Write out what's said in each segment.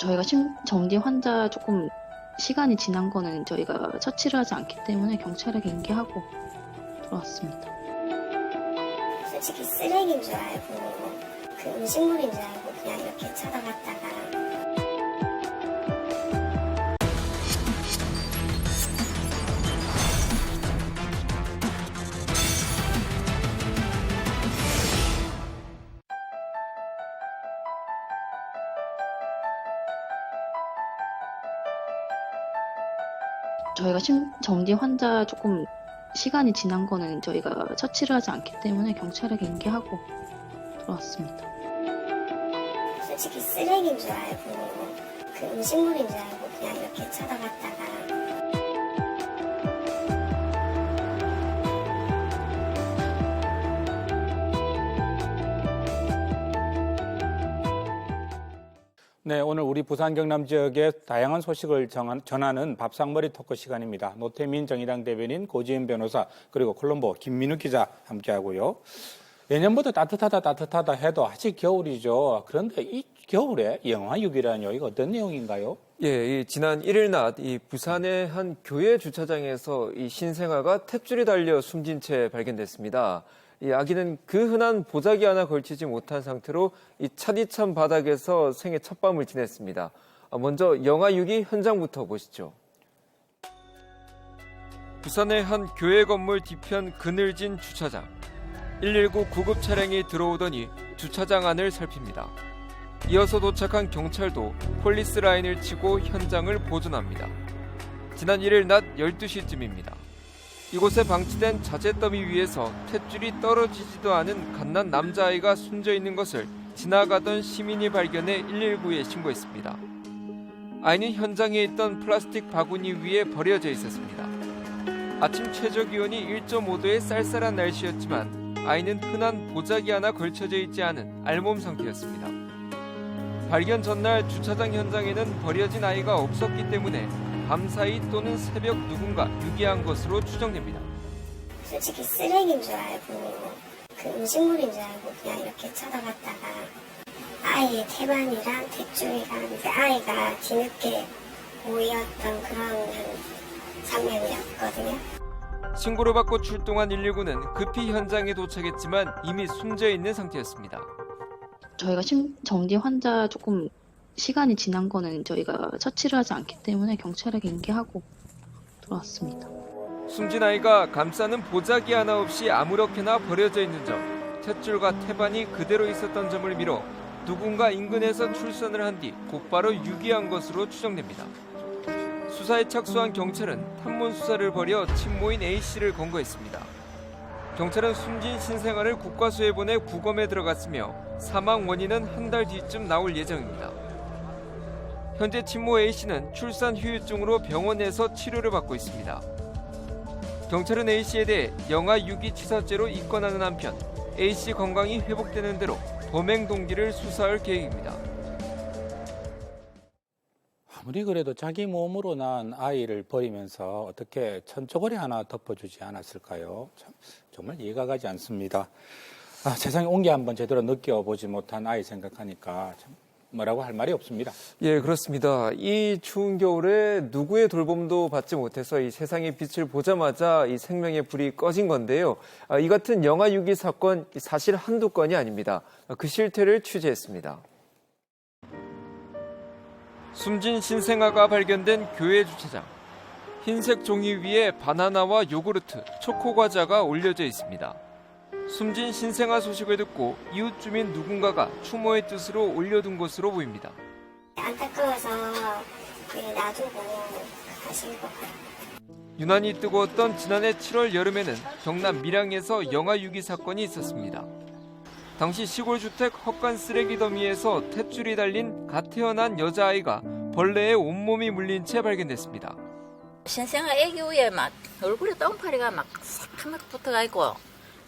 저희가 심정지 환자 조금 시간이 지난 거는 저희가 처치를 하지 않기 때문에 경찰에게 인계하고 들어왔습니다. 솔직히 쓰레기인 줄 알고 그 음식물인 줄 알고 그냥 이렇게 쳐다봤다가 저희가 심정지 환자 조금 시간이 지난 거는 저희가 처치를 하지 않기 때문에 경찰에게 인계하고 들어왔습니다. 솔직히 쓰레기인 줄 알고 그 음식물인 줄 알고 그냥 이렇게 쳐다봤다가 네, 오늘 우리 부산 경남 지역의 다양한 소식을 전하는 밥상머리 토크 시간입니다. 노태민 정의당 대변인, 고지은 변호사, 그리고 콜롬보 김민우 기자 함께하고요. 예년보다 따뜻하다 해도 아직 겨울이죠. 그런데 이 겨울에 영하6이라뇨, 이거 어떤 내용인가요? 예, 지난 1일 낮 부산의 한 교회 주차장에서 신생아가 탯줄이 달려 숨진 채 발견됐습니다. 이 아기는 그 흔한 보자기 하나 걸치지 못한 상태로 차디찬 바닥에서 생애 첫 밤을 지냈습니다. 먼저 영하6이 현장부터 보시죠. 부산의 한 교회 건물 뒤편 그늘진 주차장. 119 구급 차량이 들어오더니 주차장 안을 살핍니다. 이어서 도착한 경찰도 폴리스 라인을 치고 현장을 보존합니다. 지난 1일 낮 12시쯤입니다. 이곳에 방치된 자재 더미 위에서 탯줄이 떨어지지도 않은 갓난 남자아이가 숨져 있는 것을 지나가던 시민이 발견해 119에 신고했습니다. 아이는 현장에 있던 플라스틱 바구니 위에 버려져 있었습니다. 아침 최저 기온이 1.5도의 쌀쌀한 날씨였지만 아이는 흔한 보자기 하나 걸쳐져 있지 않은 알몸 상태였습니다. 발견 전날 주차장 현장에는 버려진 아이가 없었기 때문에 밤사이 또는 새벽 누군가 유기한 것으로 추정됩니다. 솔직히 쓰레기인 줄 알고 그 음식물인 줄 알고 그냥 이렇게 쳐다봤다가 아이의 태반이랑 탯줄이랑 이제 아이가 뒤늦게 모였던 그런 장면이었거든요. 신고를 받고 출동한 119는 급히 현장에 도착했지만 이미 숨져 있는 상태였습니다. 저희가 심정지 환자 조금 시간이 지난 거는 저희가 처치를 하지 않기 때문에 경찰에게 인계하고 들어왔습니다. 숨진 아이가 감싸는 보자기 하나 없이 아무렇게나 버려져 있는 점, 탯줄과 태반이 그대로 있었던 점을 미뤄 누군가 인근에서 출산을 한 뒤 곧바로 유기한 것으로 추정됩니다. 수사에 착수한 경찰은 탐문 수사를 벌여 친모인 A씨를 검거했습니다. 경찰은 숨진 신생아를 국과수에 보내 구검에 들어갔으며 사망 원인은 한 달 뒤쯤 나올 예정입니다. 현재 친모 A씨는 출산 후유증으로 병원에서 치료를 받고 있습니다. 경찰은 A씨에 대해 영하6이 치사죄로 입건하는 한편 A씨 건강이 회복되는 대로 범행 동기를 수사할 계획입니다. 아무리 그래도 자기 몸으로 낳은 아이를 버리면서 어떻게 천조거리 하나 덮어주지 않았을까요? 정말 이해가 가지 않습니다. 세상에 온 게 한번 제대로 느껴보지 못한 아이 생각하니까 참 뭐라고 할 말이 없습니다. 예, 그렇습니다. 이 추운 겨울에 누구의 돌봄도 받지 못해서 이 세상의 빛을 보자마자 이 생명의 불이 꺼진 건데요. 이 같은 영하6이 사건 사실 한두 건이 아닙니다. 그 실태를 취재했습니다. 숨진 신생아가 발견된 교회 주차장. 흰색 종이 위에 바나나와 요구르트, 초코 과자가 올려져 있습니다. 숨진 신생아 소식을 듣고 이웃 주민 누군가가 추모의 뜻으로 올려둔 것으로 보입니다. 안타까워서 놔두고 가신 것 같아요. 유난히 뜨거웠던 지난해 7월 여름에는 경남 밀양에서 영하6이 사건이 있었습니다. 당시 시골 주택 헛간 쓰레기 더미에서 탯줄이 달린 갓 태어난 여자아이가 벌레에 온몸이 물린 채 발견됐습니다. 신생아 애기 위에 막 얼굴에 똥파리가 막 새카맣게 붙어가 있고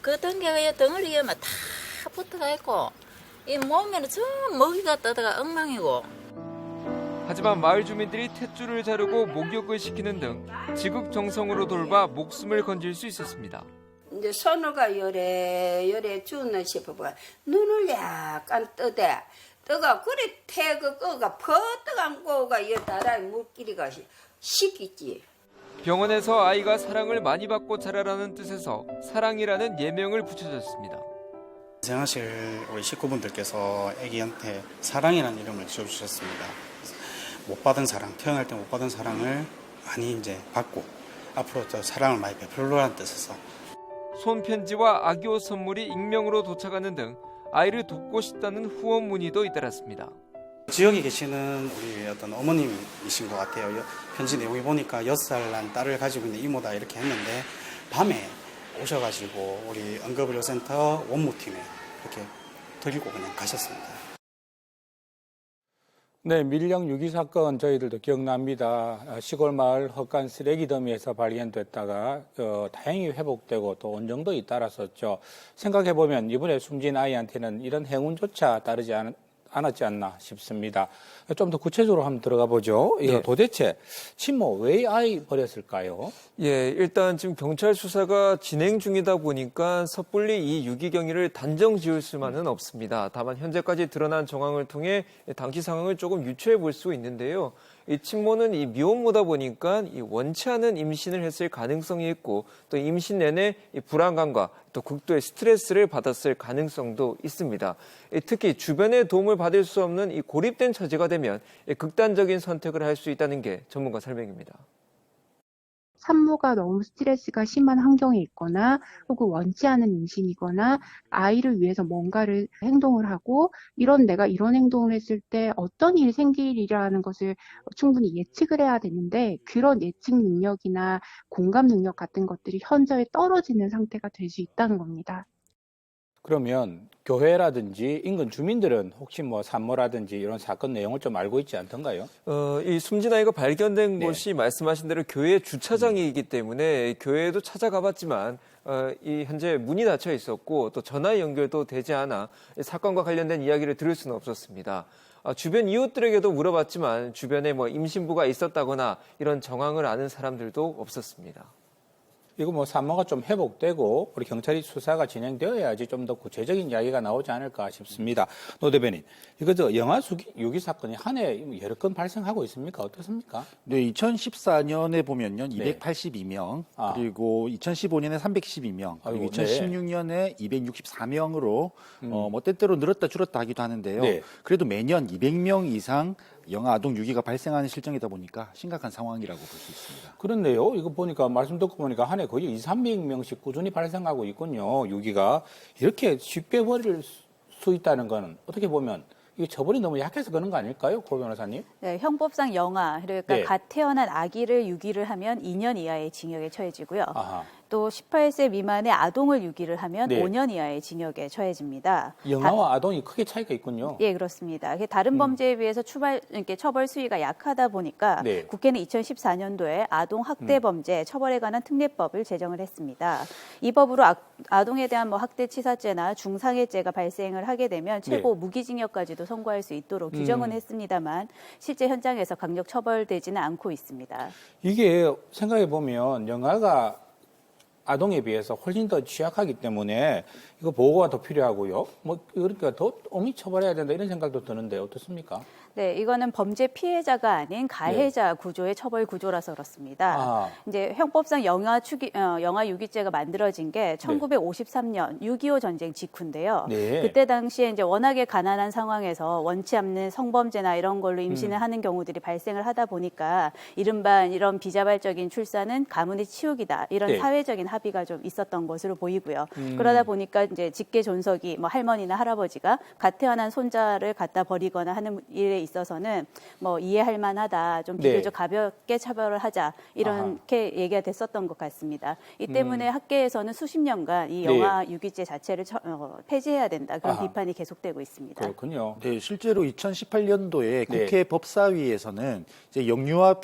그 덩어리에 막 다 붙어가 있고 이 몸에는 전 먹이가 떠다가 엉망이고. 하지만 마을 주민들이 탯줄을 자르고 목욕을 시키는 등 지극정성으로 돌봐 목숨을 건질 수 있었습니다. 이제 손우가 요래 주는 싶어봐 눈을 약간 뜨대 떠가 그래 태그 거가 퍼뜩 안고가 이 나라의 물길이가 시키지. 병원에서 아이가 사랑을 많이 받고 자라라는 뜻에서 사랑이라는 예명을 붙여줬습니다. 생하실 우리 식구분들께서 아기한테 사랑이라는 이름을 지어주셨습니다. 못 받은 사랑, 태어날 때 못 받은 사랑을 많이 이제 받고 앞으로 더 사랑을 많이 베풀라는 뜻에서 손편지와 아기 옷 선물이 익명으로 도착하는 등 아이를 돕고 싶다는 후원 문의도 잇따랐습니다. 지역에 계시는 우리 어떤 어머님이신 것 같아요. 편지 내용이 보니까 6살 난 딸을 가지고 있는 이모다 이렇게 했는데 밤에 오셔가지고 우리 응급의료센터 원무팀에 이렇게 드리고 그냥 가셨습니다. 네, 밀령 유기 사건 저희들도 기억납니다. 시골 마을 헛간 쓰레기 더미에서 발견됐다가 다행히 회복되고 또 온정도 잇따랐었죠. 생각해보면 이번에 숨진 아이한테는 이런 행운조차 따르지 않았지 않나 싶습니다. 좀 더 구체적으로 한번 들어가 보죠. 이거 네. 도대체 친모 왜 아이 버렸을까요? 예, 일단 지금 경찰 수사가 진행 중이다 보니까 섣불리 이 유기경위를 단정 지을 수만은 없습니다. 다만 현재까지 드러난 정황을 통해 당시 상황을 조금 유추해 볼 수 있는데요. 이 친모는 이 미혼모다 보니까 이 원치 않은 임신을 했을 가능성이 있고 또 임신 내내 이 불안감과 또 극도의 스트레스를 받았을 가능성도 있습니다. 특히 주변의 도움을 받을 수 없는 이 고립된 처지가 되면 극단적인 선택을 할 수 있다는 게 전문가 설명입니다. 산모가 너무 스트레스가 심한 환경에 있거나 혹은 원치 않은 임신이거나 아이를 위해서 뭔가를 행동을 하고 내가 이런 행동을 했을 때 어떤 일이 생길이라는 것을 충분히 예측을 해야 되는데 그런 예측 능력이나 공감 능력 같은 것들이 현저히 떨어지는 상태가 될 수 있다는 겁니다. 그러면 교회라든지 인근 주민들은 혹시 뭐 산모라든지 이런 사건 내용을 좀 알고 있지 않던가요? 이 숨진 아이가 발견된 네. 곳이 말씀하신 대로 교회 주차장이기 때문에 교회도 찾아가 봤지만 이 현재 문이 닫혀 있었고 또 전화 연결도 되지 않아 이 사건과 관련된 이야기를 들을 수는 없었습니다. 주변 이웃들에게도 물어봤지만 주변에 뭐 임신부가 있었다거나 이런 정황을 아는 사람들도 없었습니다. 이거 뭐 산모가 좀 회복되고 우리 경찰이 수사가 진행되어야지 좀 더 구체적인 이야기가 나오지 않을까 싶습니다. 노 대변인, 이거 영아 유기 사건이 한 해 여러 건 발생하고 있습니까? 어떻습니까? 네, 2014년에 보면요, 282명, 아. 그리고 2015년에 312명, 그리고 아이고, 2016년에 264명으로 뭐 때때로 늘었다 줄었다 하기도 하는데요. 네. 그래도 매년 200명 이상 영아 아동 유기가 발생하는 실정이다 보니까 심각한 상황이라고 볼 수 있습니다. 그런데요, 이거 보니까 말씀 듣고 보니까 한 해 거의 200~300명씩 꾸준히 발생하고 있군요. 유기가 이렇게 쉽게 버릴 수 있다는 거는 어떻게 보면 이게 처벌이 너무 약해서 그런 거 아닐까요, 고 변호사님? 네, 형법상 영아, 그러니까 네. 갓 태어난 아기를 유기를 하면 2년 이하의 징역에 처해지고요. 아하. 또 18세 미만의 아동을 유기를 하면 네. 5년 이하의 징역에 처해집니다. 영아와 아동이 크게 차이가 있군요. 예, 그렇습니다. 다른 범죄에 비해서 이렇게 처벌 수위가 약하다 보니까 네. 국회는 2014년도에 아동 학대 범죄 처벌에 관한 특례법을 제정을 했습니다. 이 법으로 아동에 대한 뭐 학대 치사죄나 중상해죄가 발생을 하게 되면 최고 무기징역까지도 선고할 수 있도록 규정은 했습니다만 실제 현장에서 강력 처벌되지는 않고 있습니다. 이게 생각해 보면 영아가 아동에 비해서 훨씬 더 취약하기 때문에 이거 보호가 더 필요하고요. 뭐 그러니까 더 엄히 처벌해야 된다 이런 생각도 드는데 어떻습니까? 네, 이거는 범죄 피해자가 아닌 가해자 구조의 처벌 구조라서 그렇습니다. 아. 이제 형법상 영아 유기죄가 만들어진 게 1953년 6.25 전쟁 직후인데요. 네. 그때 당시에 이제 워낙에 가난한 상황에서 원치 않는 성범죄나 이런 걸로 임신을 하는 경우들이 발생을 하다 보니까 이른바 이런 비자발적인 출산은 가문의 치욕이다. 이런 네. 사회적인 합의가 좀 있었던 것으로 보이고요. 그러다 보니까 이제 직계 존속이 뭐 할머니나 할아버지가 갓 태어난 손자를 갖다 버리거나 하는 일에 있어서는 뭐 이해할 만하다. 좀 비교적 가볍게 처벌을 하자. 이렇게 얘기가 됐었던 것 같습니다. 이 때문에 학계에서는 수십 년간 이 영아 유기죄 자체를 폐지해야 된다. 그런 비판이 계속되고 있습니다. 그렇군요. 네, 실제로 2018년도에 국회 법사위에서는 이제 영유아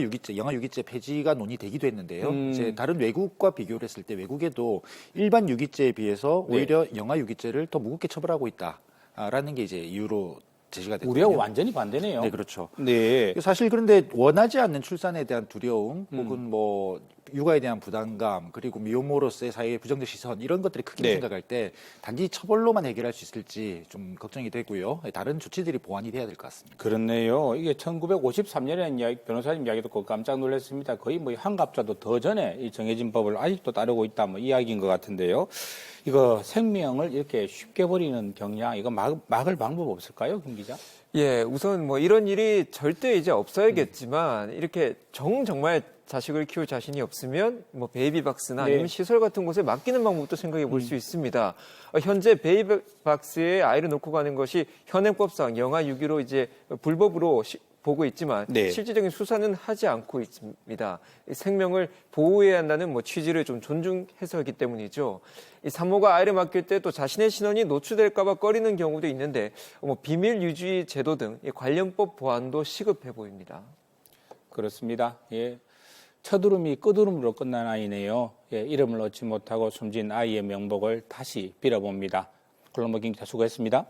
유기죄, 영아 유기죄 폐지가 논의되기도 했는데요. 이제 다른 외국과 비교를 했을 때 외국에도 일반 유기죄에 비해서 오히려 영아 유기죄를 더 무겁게 처벌하고 있다라는 게 이제 이유로 제시가 됐거든요. 우리하고 완전히 반대네요. 네, 그렇죠. 네. 사실 그런데 원하지 않는 출산에 대한 두려움 혹은 뭐 육아에 대한 부담감 그리고 미혼모로서의 사회의 부정적 시선 이런 것들이 크게 네. 생각할 때 단지 처벌로만 해결할 수 있을지 좀 걱정이 되고요. 다른 조치들이 보완이 돼야 될 것 같습니다. 그렇네요. 이게 1953년에 변호사님 이야기 듣고 깜짝 놀랐습니다. 거의 뭐 한갑자도 더 전에 이 정해진 법을 아직도 따르고 있다 뭐 이야기인 것 같은데요. 이거 생명을 이렇게 쉽게 버리는 경향 이거 막을 방법 없을까요, 김 기자? 예, 우선 뭐 이런 일이 절대 이제 없어야겠지만 이렇게 정말 자식을 키울 자신이 없으면 뭐 베이비박스나 네. 아니면 시설 같은 곳에 맡기는 방법도 생각해 볼 수 있습니다. 현재 베이비박스에 아이를 놓고 가는 것이 현행법상 영아 6.15 이제 불법으로 보고 있지만 네. 실질적인 수사는 하지 않고 있습니다. 이 생명을 보호해야 한다는 뭐 취지를 좀 존중해서이기 때문이죠. 이 산모가 아이를 맡길 때 또 자신의 신원이 노출될까봐 꺼리는 경우도 있는데 뭐 비밀 유지 제도 등 관련법 보완도 시급해 보입니다. 그렇습니다. 예. 첫울음이 끝울음으로 끝난 아이네요. 예, 이름을 얻지 못하고 숨진 아이의 명복을 다시 빌어봅니다. 콜롬보 김 기자 수고했습니다.